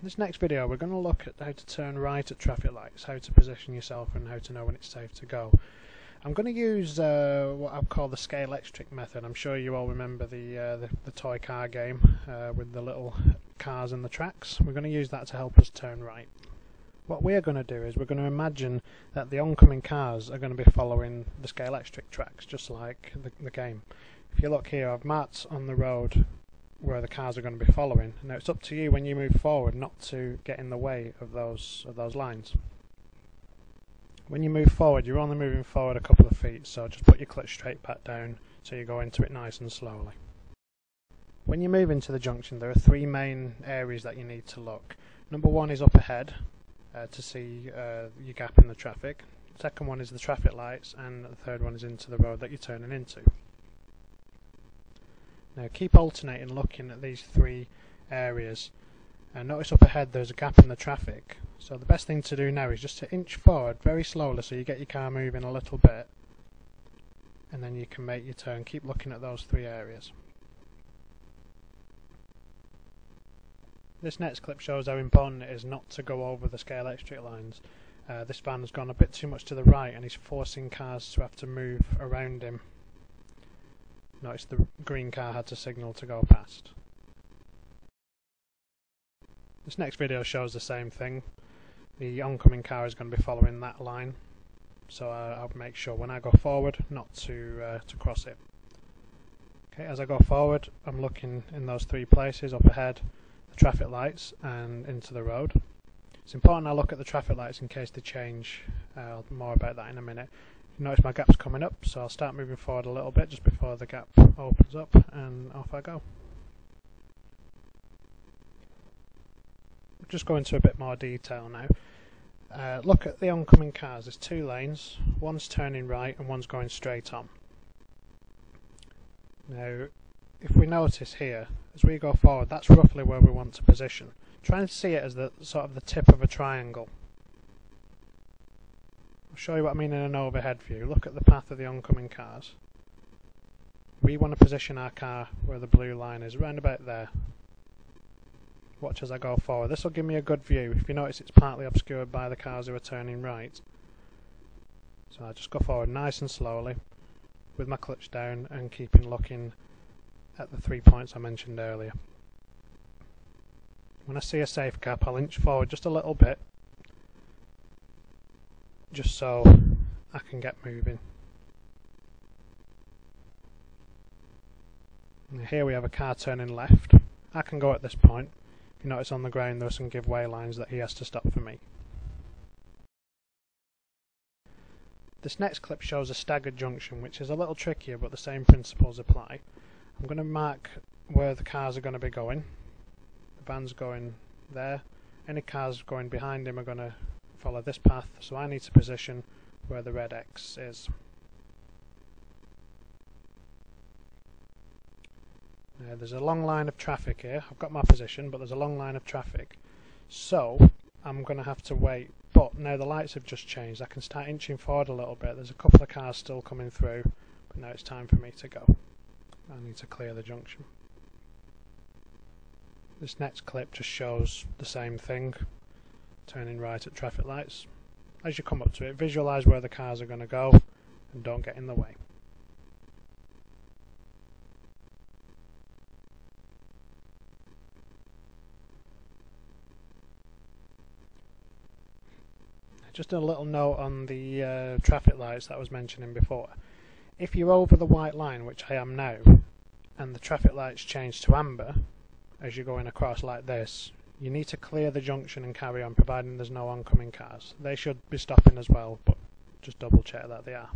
In this next video we're going to look at how to turn right at traffic lights, how to position yourself and how to know when it's safe to go. I'm going to use what I've called the scale-electric method. I'm sure you all remember the toy car game with the little cars and the tracks. We're going to use that to help us turn right. What we're going to do is we're going to imagine that the oncoming cars are going to be following the scale-electric tracks, just like the game. If you look here, I've marked on the road where the cars are going to be following. Now it's up to you when you move forward not to get in the way of those lines. When you move forward, you're only moving forward a couple of feet, so just put your clutch straight back down so you go into it nice and slowly. When you move into the junction, there are three main areas that you need to look. Number one is up ahead to see your gap in the traffic. The second one is the traffic lights, and the third one is into the road that you're turning into. Now keep alternating looking at these three areas. Notice up ahead there's a gap in the traffic, so the best thing to do now is just to inch forward very slowly so you get your car moving a little bit, and then you can make your turn. Keep looking at those three areas. This next clip shows how important it is not to go over the scale-electric lines. This van has gone a bit too much to the right and he's forcing cars to have to move around him. Notice the green car had to signal to go past. This next video shows the same thing. The oncoming car is going to be following that line, so I'll make sure when I go forward not to cross it. Okay, as I go forward I'm looking in those three places: up ahead, the traffic lights, and into the road. It's important I look at the traffic lights in case they change. More about that in a minute. You notice my gap's coming up, so I'll start moving forward a little bit just before the gap opens up, and off I go. Just go into a bit more detail now. Look at the oncoming cars. There's two lanes, one's turning right and one's going straight on. Now if we notice here, as we go forward, that's roughly where we want to position. Try and see it as the sort of the tip of a triangle. I'll show you what I mean in an overhead view. Look at the path of the oncoming cars. We want to position our car where the blue line is, around about there. Watch as I go forward. This will give me a good view. If you notice, it's partly obscured by the cars who are turning right. So I just go forward nice and slowly with my clutch down and keeping looking at the 3 points I mentioned earlier. When I see a safe gap, I'll inch forward just a little bit, just so I can get moving. Now here we have a car turning left. I can go at this point. If you notice on the ground there are some give way lines that he has to stop for me. This next clip shows a staggered junction, which is a little trickier, but the same principles apply. I'm going to mark where the cars are going to be going. The van's going there. Any cars going behind him are going to follow this path, so I need to position where the red X is. Now there's a long line of traffic here. I've got my position, but there's a long line of traffic, so I'm going to have to wait. But now the lights have just changed. I can start inching forward a little bit. There's a couple of cars still coming through, but now it's time for me to go. I need to clear the junction. This next clip just shows the same thing, turning right at traffic lights. As you come up to it, visualise where the cars are going to go and don't get in the way. Just a little note on the traffic lights that I was mentioning before. If you're over the white line, which I am now, and the traffic lights change to amber as you're going across like this, you need to clear the junction and carry on, providing there's no oncoming cars. They should be stopping as well, but just double check that they are.